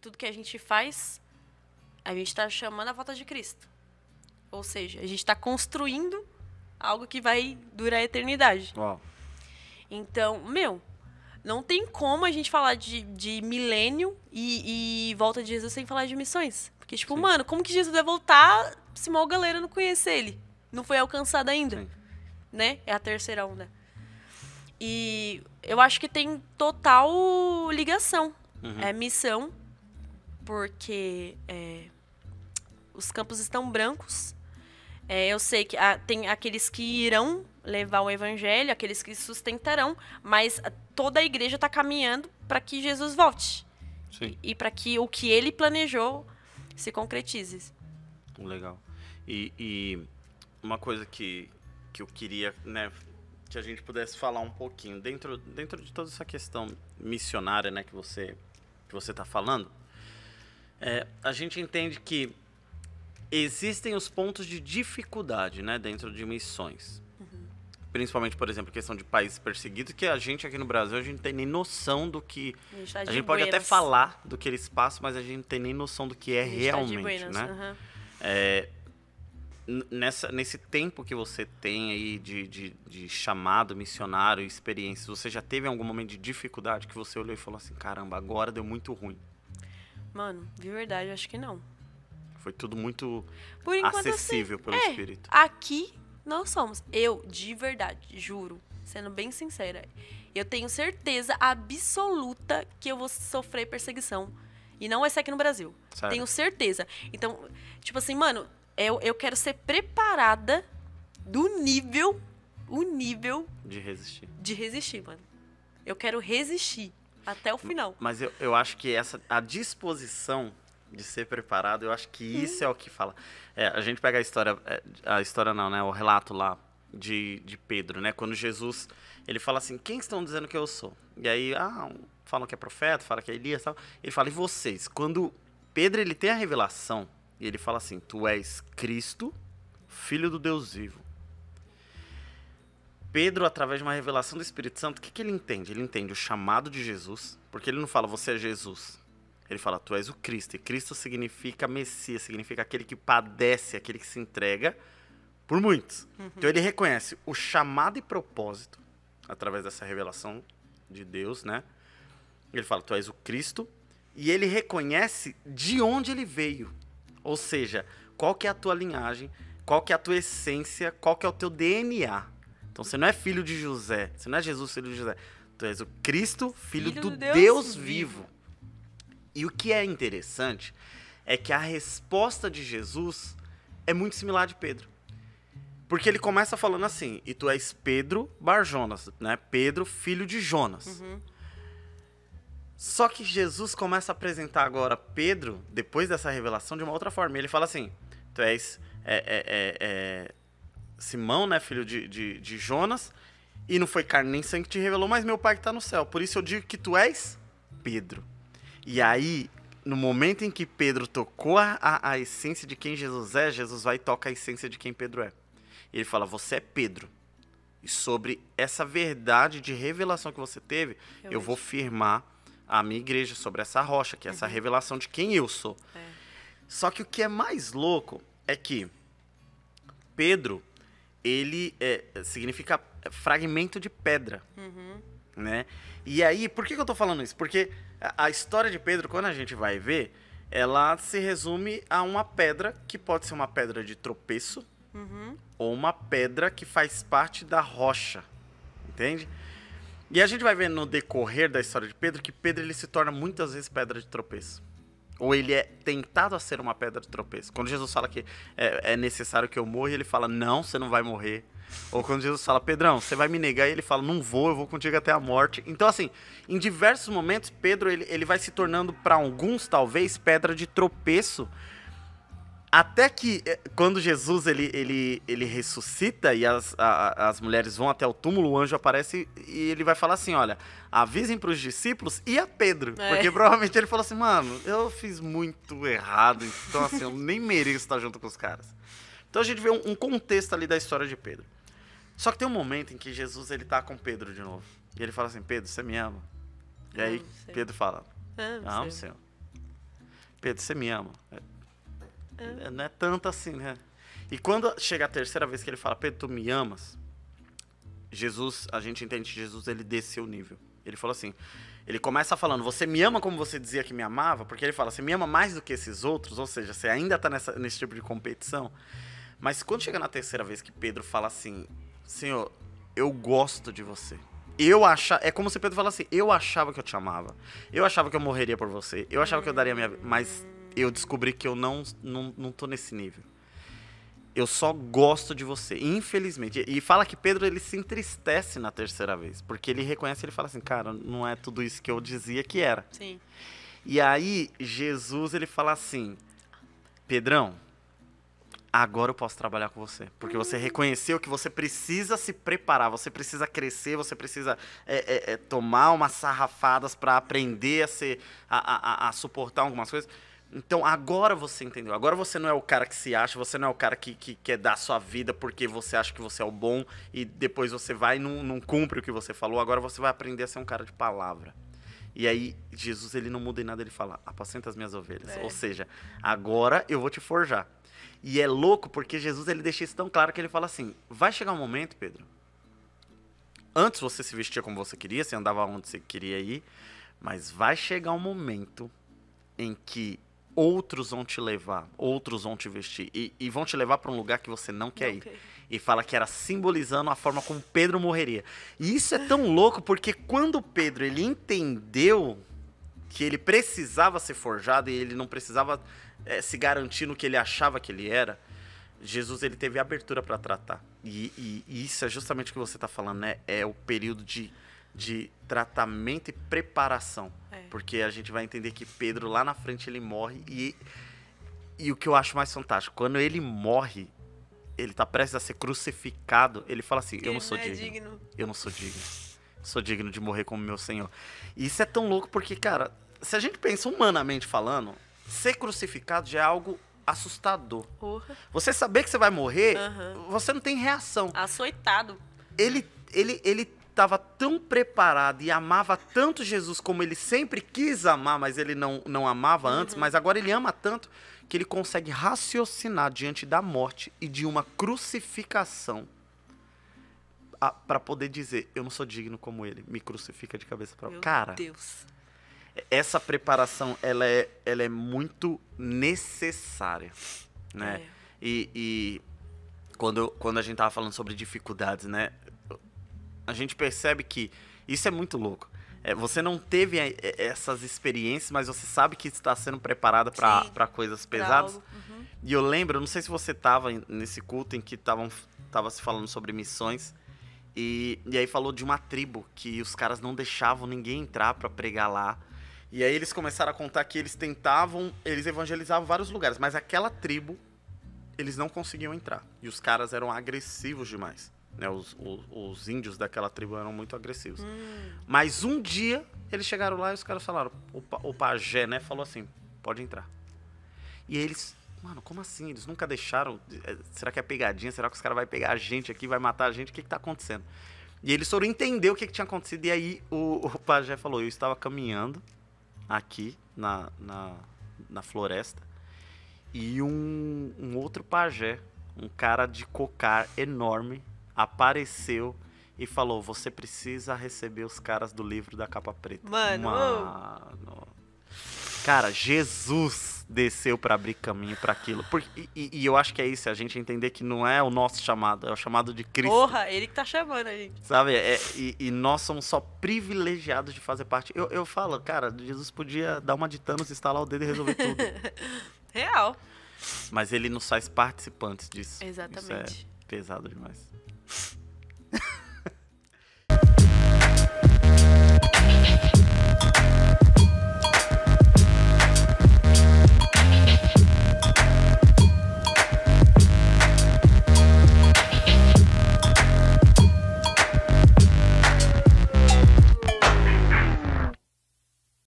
tudo que a gente faz, a gente tá chamando a volta de Cristo. Ou seja, a gente tá construindo algo que vai durar a eternidade. Uau. Então, não tem como a gente falar de milênio e volta de Jesus sem falar de missões. Porque, tipo, Sim. mano, como que Jesus vai voltar se mal galera não conhece ele? Não foi alcançado ainda, Sim. né? É a terceira onda. E eu acho que tem total ligação. É missão, porque os campos estão brancos. Eu sei que tem aqueles que irão levar o evangelho, aqueles que sustentarão, mas toda a igreja está caminhando para que Jesus volte. Sim. E para que o que ele planejou se concretize. Legal. E uma coisa que eu queria, né, que a gente pudesse falar um pouquinho, dentro de toda essa questão missionária, né, que você está falando, a gente entende que existem os pontos de dificuldade, né, dentro de missões. Principalmente, por exemplo, questão de países perseguidos, que a gente aqui no Brasil, a gente não tem nem noção do que... A gente pode até falar do que eles passam, mas a gente não tem nem noção do que é realmente, né? Nesse tempo que você tem aí de chamado missionário, experiências, você já teve algum momento de dificuldade que você olhou e falou assim, caramba, agora deu muito ruim? Mano, de verdade, eu acho que não. Foi tudo muito Por enquanto, acessível assim, pelo Espírito. Aqui nós somos. Eu, de verdade, juro, sendo bem sincera, eu tenho certeza absoluta que eu vou sofrer perseguição. E não vai ser aqui no Brasil. Sério? Tenho certeza. Então, tipo assim, mano, eu quero ser preparada o nível de resistir, mano. Eu quero resistir até o final. Mas eu acho que a disposição de ser preparado, eu acho que isso é o que fala. A gente pega a história não, né? O relato lá de Pedro, né? Quando Jesus, ele fala assim, quem estão dizendo que eu sou? E aí, falam que é profeta, falam que é Elias e tal. Ele fala, e vocês? Quando Pedro, ele tem a revelação, e ele fala assim, tu és Cristo, Filho do Deus vivo. Pedro, através de uma revelação do Espírito Santo, o que ele entende? Ele entende o chamado de Jesus, porque ele não fala, você é Jesus. Ele fala, tu és o Cristo. E Cristo significa Messias, significa aquele que padece, aquele que se entrega por muitos. Então ele reconhece o chamado e propósito, através dessa revelação de Deus, né? Ele fala, tu és o Cristo. E ele reconhece de onde ele veio. Ou seja, qual que é a tua linhagem, qual que é a tua essência, qual que é o teu DNA. Então você não é filho de José, você não é Jesus, filho de José. Tu és o Cristo, filho do Deus vivo. E o que é interessante é que a resposta de Jesus é muito similar a de Pedro. Porque ele começa falando assim, e tu és Pedro Bar-Jonas, né? Pedro, filho de Jonas. Só que Jesus começa a apresentar agora Pedro, depois dessa revelação, de uma outra forma. Ele fala assim, tu és Simão, né? Filho de Jonas, e não foi carne nem sangue que te revelou, mas meu Pai que está no céu. Por isso eu digo que tu és Pedro. E aí, no momento em que Pedro tocou a essência de quem Jesus é, Jesus vai e toca a essência de quem Pedro é. E ele fala, você é Pedro. E sobre essa verdade de revelação que você teve, eu vou firmar a minha igreja sobre essa rocha, que é essa revelação de quem eu sou. Só que o que é mais louco é que Pedro, ele significa fragmento de pedra. Né? E aí, por que eu tô falando isso? Porque a história de Pedro, quando a gente vai ver, ela se resume a uma pedra que pode ser uma pedra de tropeço ou uma pedra que faz parte da rocha, entende? E a gente vai ver no decorrer da história de Pedro que Pedro ele se torna muitas vezes pedra de tropeço. Ou ele é tentado a ser uma pedra de tropeço. Quando Jesus fala que é necessário que eu morra, ele fala, não, você não vai morrer. Ou quando Jesus fala, Pedrão, você vai me negar, e ele fala, não vou, eu vou contigo até a morte. Então, assim, em diversos momentos, Pedro ele vai se tornando, para alguns, talvez, pedra de tropeço. Até que, quando Jesus ele ressuscita e as mulheres vão até o túmulo, o anjo aparece e ele vai falar assim, olha, avisem para os discípulos e a Pedro. Porque provavelmente ele falou assim, mano, eu fiz muito errado, então assim, eu nem mereço estar junto com os caras. Então a gente vê um contexto ali da história de Pedro. Só que tem um momento em que Jesus ele tá com Pedro de novo. E ele fala assim, Pedro, você me ama? E aí Pedro fala, amo, Senhor. Pedro, você me ama? Não é tanto assim, né? E quando chega a terceira vez que ele fala, Pedro, tu me amas? Jesus, a gente entende que Jesus, ele desceu o nível. Ele falou assim, ele começa falando, você me ama como você dizia que me amava? Porque ele fala, você me ama mais do que esses outros? Ou seja, você ainda tá nesse tipo de competição? Mas quando chega na terceira vez que Pedro fala assim, Senhor, eu gosto de você. É como se Pedro fala assim, eu achava que eu te amava. Eu achava que eu morreria por você. Eu achava que eu daria minha vida. Mas eu descobri que eu não tô nesse nível. Eu só gosto de você, infelizmente. E fala que Pedro, ele se entristece na terceira vez. Porque ele reconhece, ele fala assim, cara, não é tudo isso que eu dizia que era. Sim. E aí, Jesus, ele fala assim, Pedrão, agora eu posso trabalhar com você. Porque você reconheceu que você precisa se preparar, você precisa crescer, você precisa tomar umas sarrafadas para aprender a suportar algumas coisas. Então, agora você entendeu. Agora você não é o cara que se acha, você não é o cara que quer dar sua vida porque você acha que você é o bom e depois você vai e não cumpre o que você falou. Agora você vai aprender a ser um cara de palavra. E aí, Jesus, ele não muda em nada, ele fala, apacenta as minhas ovelhas. Ou seja, agora eu vou te forjar. E é louco porque Jesus, ele deixa isso tão claro que ele fala assim, vai chegar um momento, Pedro, antes você se vestia como você queria, você andava onde você queria ir, mas vai chegar um momento em que outros vão te levar, outros vão te vestir e vão te levar para um lugar que você não quer ir. E fala que era simbolizando a forma como Pedro morreria. E isso é tão louco porque quando Pedro, ele entendeu que ele precisava ser forjado e ele não precisava se garantir no que ele achava que ele era, Jesus, ele teve abertura para tratar. E isso é justamente o que você está falando, né? É o período de tratamento e preparação. Porque a gente vai entender que Pedro, lá na frente, ele morre. E o que eu acho mais fantástico, quando ele morre, ele tá prestes a ser crucificado, ele fala assim, eu não sou digno. Eu não sou digno. Sou digno de morrer como meu Senhor. E isso é tão louco porque, cara, se a gente pensa humanamente falando, ser crucificado já é algo assustador. Você saber que você vai morrer, você não tem reação. Açoitado. Ele estava tão preparado e amava tanto Jesus como ele sempre quis amar, mas ele não amava antes, mas agora ele ama tanto que ele consegue raciocinar diante da morte e de uma crucificação para poder dizer, eu não sou digno como ele, me crucifica de cabeça para baixo. Cara, Deus. Essa preparação, ela é muito necessária, né? E quando a gente tava falando sobre dificuldades, né? A gente percebe que isso é muito louco. Você não teve essas experiências, mas você sabe que está sendo preparada para coisas pesadas. E eu lembro, não sei se você estava nesse culto em que tava se falando sobre missões. E aí falou de uma tribo que os caras não deixavam ninguém entrar para pregar lá. E aí eles começaram a contar que eles evangelizavam vários lugares, mas aquela tribo, eles não conseguiam entrar. E os caras eram agressivos demais. Né? Os índios daquela tribo eram muito agressivos. Mas um dia, eles chegaram lá e os caras falaram, o pajé, né, falou assim, pode entrar. E aí eles, mano, como assim? Eles nunca deixaram, será que é pegadinha? Será que os caras vão pegar a gente aqui, vai matar a gente? O que tá acontecendo? E eles foram entender o que tinha acontecido. E aí o pajé falou, eu estava caminhando aqui na floresta e um outro pajé, um cara de cocar enorme, apareceu e falou, você precisa receber os caras do livro da capa preta. Mano. Cara, Jesus desceu para abrir caminho para aquilo. E eu acho que é isso, a gente entender que não é o nosso chamado, é o chamado de Cristo. Porra, ele que tá chamando a gente. Sabe? E nós somos só privilegiados de fazer parte. Eu falo, cara, Jesus podia dar uma de Thanos, instalar o dedo e resolver tudo. Real. Mas ele nos faz participantes disso. Exatamente. Isso é pesado demais.